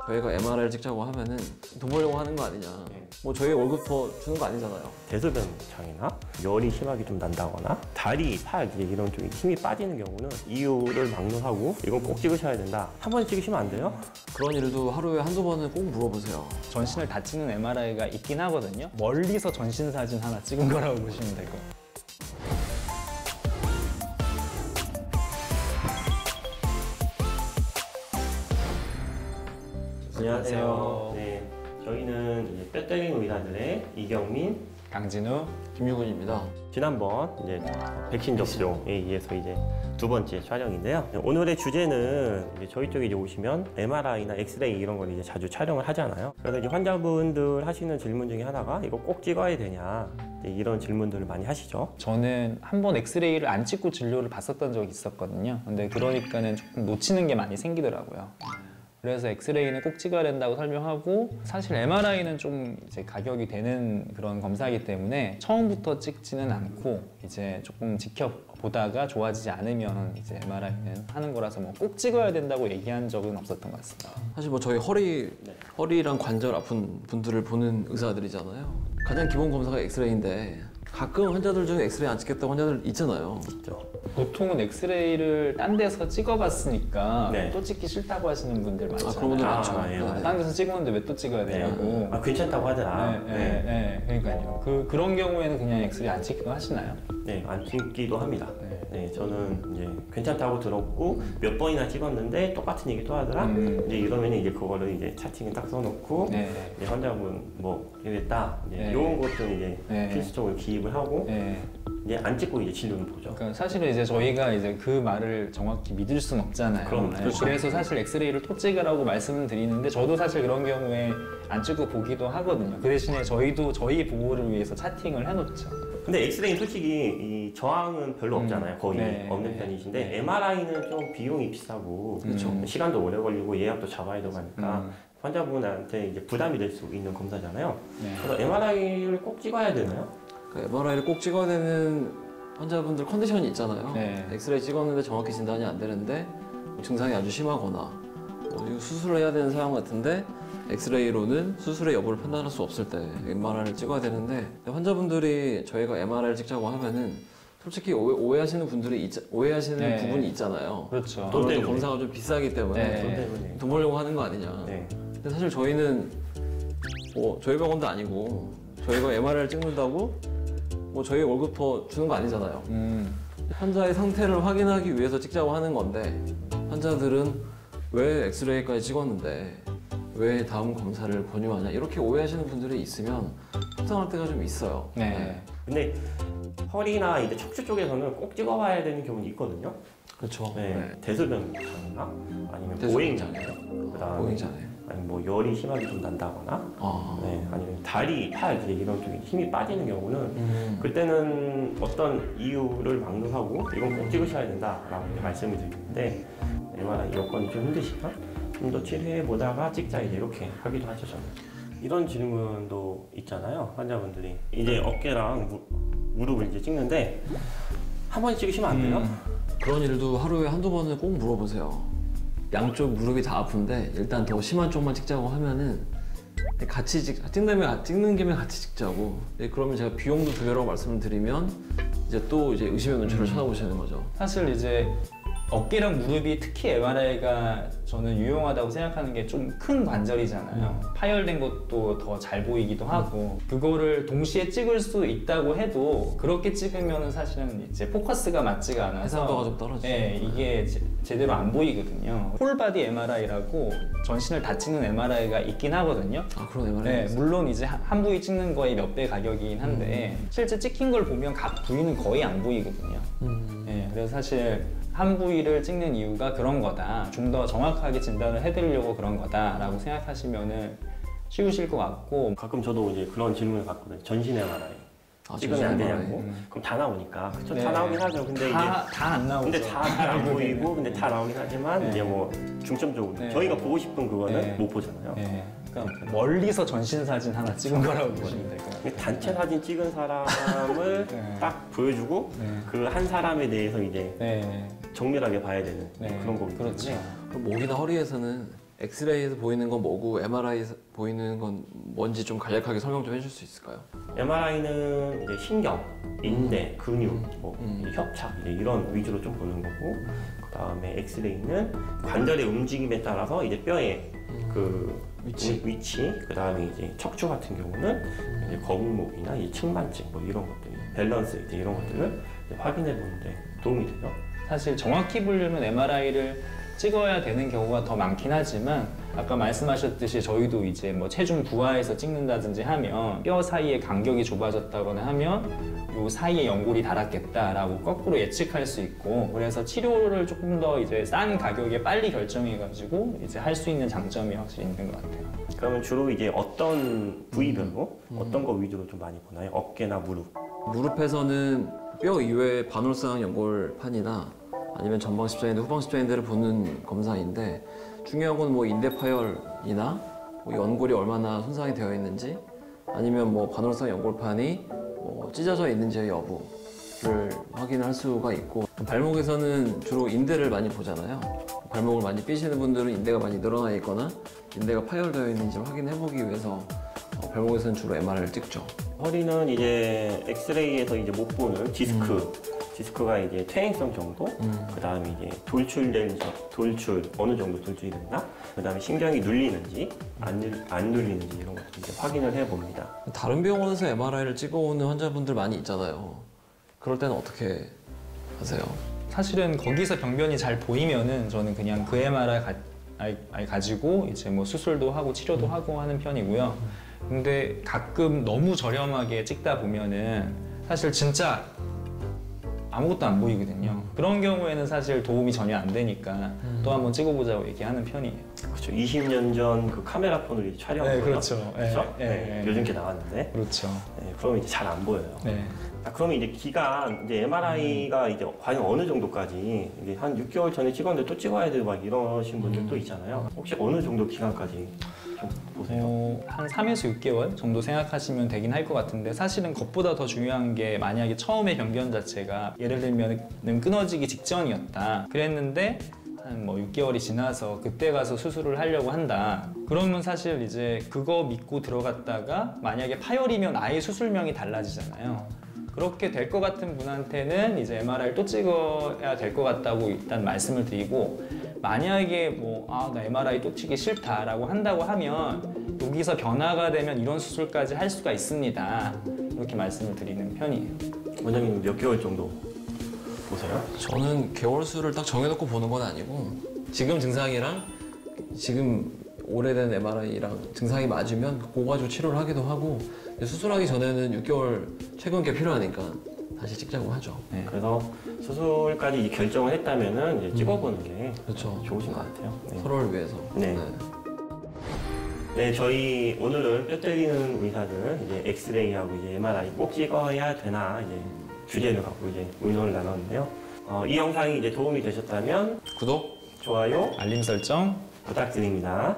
저희가 MRI를 찍자고 하면은 돈 벌려고 하는 거 아니냐. 뭐 저희 월급 더 주는 거 아니잖아요. 대소변 장애나 열이 심하게 좀 난다거나 다리, 팔 이런 쪽에 힘이 빠지는 경우는 이유를 막론하고 이건 꼭 찍으셔야 된다. 한 번에 찍으시면 안 돼요? 그런 일도 하루에 한두 번은 꼭 물어보세요. 전신을 다 찍는 MRI가 있긴 하거든요. 멀리서 전신 사진 하나 찍은 거라고 보시면 될 것 같아요. 안녕하세요. 네, 저희는 이제 뼈때리는 의사들의 이경민, 강진우, 김유근입니다. 지난번 이제 백신 접종에 의해서 이제 두 번째 촬영인데요. 오늘의 주제는 이제 저희 쪽에 이제 오시면 MRI나 엑스레이 이런 걸 이제 자주 촬영을 하잖아요. 그래서 이제 환자분들 하시는 질문 중에 하나가 이거 꼭 찍어야 되냐 이런 질문들을 많이 하시죠. 저는 한 번 엑스레이를 안 찍고 진료를 받았던 적이 있었거든요. 근데 그러니까는 조금 놓치는 게 많이 생기더라고요. 그래서 엑스레이는 꼭 찍어야 된다고 설명하고, 사실 MRI는 좀 이제 가격이 되는 그런 검사이기 때문에 처음부터 찍지는 않고 이제 조금 지켜보다가 좋아지지 않으면 이제 MRI는 하는 거라서 뭐 꼭 찍어야 된다고 얘기한 적은 없었던 것 같습니다. 사실 뭐 저희 허리랑 관절 아픈 분들을 보는 의사들이잖아요. 가장 기본 검사가 엑스레이인데 가끔 환자들 중에 엑스레이 안 찍겠다고 환자들 있잖아요. 있죠. 보통은 엑스레이를 딴 데서 찍어봤으니까 네. 또 찍기 싫다고 하시는 분들 많잖아요. 그런 분들 많죠. 예, 네. 딴 데서 찍었는데 왜 또 찍어야 되냐고. 괜찮다고 하더라. 그러니까요. 그런 경우에는 그냥 엑스레이 안 찍기도 하시나요? 네, 안 찍기도 합니다. 네. 네, 저는 이제 괜찮다고 들었고 몇 번이나 찍었는데 똑같은 얘기 또 하더라. 이제 이러면 이제 그거를 이제 차팅에 딱 써놓고 네. 이제 환자분 뭐 이랬다. 이제 네. 이런 것도 이제 네. 필수적으로 기입을 하고 네. 이제 안 찍고 이제 진료는 보죠. 그러니까 사실은 이제 저희가 이제 그 말을 정확히 믿을 수는 없잖아요. 그럼, 네. 그렇죠. 그래서 사실 엑스레이를 또 찍으라고 말씀을 드리는데, 저도 사실 그런 경우에 안 찍고 보기도 하거든요. 그 대신에 저희도 저희 보호를 위해서 차팅을 해놓죠. 근데 엑스레이는 솔직히 이 저항은 별로 없잖아요. 거의 네. 없는 편이신데 네. MRI는 좀 비용이 비싸고 시간도 오래 걸리고 예약도 잡아야 되고 하니까 환자분한테 이제 부담이 될 수 있는 검사잖아요. 네. 그래서 MRI를 꼭 찍어야 되나요? MRI를 꼭 찍어야 되는 환자분들 컨디션이 있잖아요. 네. 엑스레이 찍었는데 정확히 진단이 안 되는데 증상이 아주 심하거나 이거 수술을 해야 되는 상황 같은데 엑스레이로는 수술의 여부를 판단할 수 없을 때 MRI를 찍어야 되는데, 환자분들이 저희가 MRI를 찍자고 하면은 솔직히 오해하시는 분들이 오해하시는 네. 부분이 있잖아요. 그렇죠. 돈 아무래도 때문에. 검사가 좀 비싸기 때문에 네. 돈 때문에. 돈 벌려고 하는 거 아니냐. 네. 근데 사실 저희는 뭐 저희 병원도 아니고 저희가 MRI를 찍는다고 뭐 저희 월급 더 주는 거 아니잖아요. 환자의 상태를 확인하기 위해서 찍자고 하는 건데, 환자들은 왜 엑스레이까지 찍었는데 왜 다음 검사를 권유하냐 이렇게 오해하시는 분들이 있으면 속상할 때가 좀 있어요. 네. 근데 허리나 이제 척추 쪽에서는 꼭 찍어봐야 되는 경우는 있거든요. 그렇죠. 네. 대소변 장애나 아니면 대소변 보행 장애. 장애, 그다음에 보행장애. 아니면 뭐 열이 심하게 좀 난다거나, 아. 아니면 다리, 팔 이런 쪽에 힘이 빠지는 경우는 그때는 어떤 이유를 막론하고 이건 꼭 찍으셔야 된다라고 이제 말씀을 드리는데, MRI 여건이 좀 힘드시면 좀 더 치료해 보다가 찍자 이제 이렇게 하기도 하죠. 저는 이런 질문도 있잖아요. 환자분들이 이제 어깨랑 무릎을 이제 찍는데 한 번에 찍으시면 안 돼요? 그런 일도 하루에 한두 번은 꼭 물어보세요. 양쪽 무릎이 다 아픈데 일단 더 심한 쪽만 찍자고 하면은 같이 찍는 김에 같이 찍자고. 그러면 제가 비용도 두 배라고 말씀을 드리면 이제 또 이제 의심의 눈초리를 쳐다보시는 거죠. 사실 이제 어깨랑 무릎이 특히 MRI가 저는 유용하다고 생각하는 게 좀 큰 관절이잖아요. 파열된 것도 더 잘 보이기도 하고, 그거를 동시에 찍을 수 있다고 해도 그렇게 찍으면 사실은 이제 포커스가 맞지가 않아서 해상도가 좀 떨어지죠. 네, 이게 제대로 안 보이거든요. 홀바디 MRI라고 전신을 다 찍는 MRI가 있긴 하거든요. 아, 그런 MRI. 네, 물론 이제 한 부위 찍는 거에 몇 배 가격이긴 한데 실제 찍힌 걸 보면 각 부위는 거의 안 보이거든요. 네, 그래서 사실 한 부위를 찍는 이유가 그런 거다, 좀 더 정확하게 진단을 해드리려고 그런 거다라고 생각하시면은 쉬우실 것 같고. 가끔 저도 이제 그런 질문을 받거든요. 전신 MRI 찍으면 전신 안 MRI. 되냐고. 그럼 다 나오니까. 그쵸, 네. 다 나오긴 하죠. 근데 다 안 나오죠. 근데 다 안 보이고, 근데 다 나오긴 하지만 이제 뭐 중점적으로 네. 저희가 보고 싶은 그거는 네. 못 보잖아요. 네, 그러니까 멀리서 전신 사진 하나 찍은 거라고 보시면 될 것 같아요. 단체 사진 찍은 사람을 네. 딱 보여주고 네. 그 한 사람에 대해서 이제 네, 정밀하게 봐야 되는 네. 그런 거기 때문에. 그렇죠. 목이나 허리에서는 엑스레이에서 보이는 건 뭐고 MRI에서 보이는 건 뭔지 좀 간략하게 설명 좀 해줄 수 있을까요? MRI는 이제 신경, 인대, 근육, 뭐 협착 이제 이런 위주로 좀 보는 거고, 그 다음에 엑스레이는 관절의 움직임에 따라서 이제 뼈의 그 위치, 그 다음에 이제 척추 같은 경우는 이제 거북목이나 이 측만증 뭐 이런 것들, 밸런스 이제 이런 것들을 이제 확인해 보는데 도움이 돼요. 사실 정확히 보려면 MRI를 찍어야 되는 경우가 더 많긴 하지만 아까 말씀하셨듯이 저희도 이제 뭐 체중 부하해서 찍는다든지 하면 뼈 사이에 간격이 좁아졌다거나 하면 요 사이에 연골이 닳았겠다라고 거꾸로 예측할 수 있고, 그래서 치료를 조금 더 이제 싼 가격에 빨리 결정해가지고 이제 할 수 있는 장점이 확실히 있는 것 같아요. 그러면 주로 이제 어떤 부위별로 어떤 거 위주로 좀 많이 보나요? 어깨나 무릎? 무릎에서는 뼈 이외에 반월상 연골판이나 아니면 전방 십자인대, 후방 십자인대를 보는 검사인데, 중요한 건 뭐 인대 파열이나 뭐 연골이 얼마나 손상이 되어 있는지, 아니면 뭐 반월상 연골판이 뭐 찢어져 있는지의 여부를 확인할 수가 있고, 발목에서는 주로 인대를 많이 보잖아요. 발목을 많이 삐시는 분들은 인대가 많이 늘어나 있거나 인대가 파열되어 있는지를 확인해 보기 위해서 발목에서는 주로 MRI를 찍죠. 허리는 이제 엑스레이에서 이제 못 보는 디스크가 이제 퇴행성 정도, 그 다음에 이제 돌출 어느 정도 돌출이 됐나, 그 다음에 신경이 눌리는지 안 눌리는지 이런 것들 이제 확인을 해봅니다. 다른 병원에서 MRI를 찍어오는 환자분들 많이 있잖아요. 그럴 때는 어떻게 하세요? 사실은 거기서 병변이 잘 보이면은 저는 그냥 그 MRI 가지고 이제 뭐 수술도 하고 치료도 하고 하는 편이고요. 근데 가끔 너무 저렴하게 찍다 보면은 사실 진짜 아무것도 안 보이거든요. 그런 경우에는 사실 도움이 전혀 안 되니까 또 한번 찍어보자고 얘기하는 편이에요. 그렇죠. 20년 전 그 카메라 폰으로 촬영한 네, 거죠. 그렇죠. 그렇죠? 네, 네, 요즘 게 나왔는데. 그렇죠. 네, 그러면 이제 잘 안 보여요. 네. 그러면 이제 기간, 이제 MRI가 이제 과연 어느 정도까지, 이제 한 6개월 전에 찍었는데 또 찍어야 되고 막 이러신 분들도 있잖아요. 혹시 어느 정도 기간까지 좀 보세요? 한 3에서 6개월 정도 생각하시면 되긴 할 것 같은데, 사실은 그것보다 더 중요한 게 만약에 처음에 병변 자체가 예를 들면 끊어지기 직전이었다 그랬는데 한 뭐 6개월이 지나서 그때 가서 수술을 하려고 한다, 그러면 사실 이제 그거 믿고 들어갔다가 만약에 파열이면 아예 수술명이 달라지잖아요. 그렇게 될 것 같은 분한테는 이제 MRI를 또 찍어야 될 것 같다고 일단 말씀을 드리고, 만약에 나 MRI 또 찍기 싫다라고 한다고 하면 여기서 변화가 되면 이런 수술까지 할 수가 있습니다. 이렇게 말씀을 드리는 편이에요. 원장님 몇 개월 정도 보세요? 저는 개월수를 딱 정해놓고 보는 건 아니고, 지금 증상이랑 지금 오래된 MRI랑 증상이 맞으면 그거 가지고 치료를 하기도 하고, 수술하기 전에는 6개월 최근 게 필요하니까 다시 찍자고 하죠. 네. 그래서 수술까지 이제 결정을 했다면은 이제 찍어보는 게 그렇죠. 좋으신 것 같아요. 네. 서로를 위해서. 네. 네, 저희 오늘은 뼈 때리는 의사들 이제 엑스레이하고 이제 MRI 꼭 찍어야 되나 이제 주제를 갖고 이제 의논을 나눴는데요. 이 영상이 이제 도움이 되셨다면 구독, 좋아요, 알림 설정 부탁드립니다.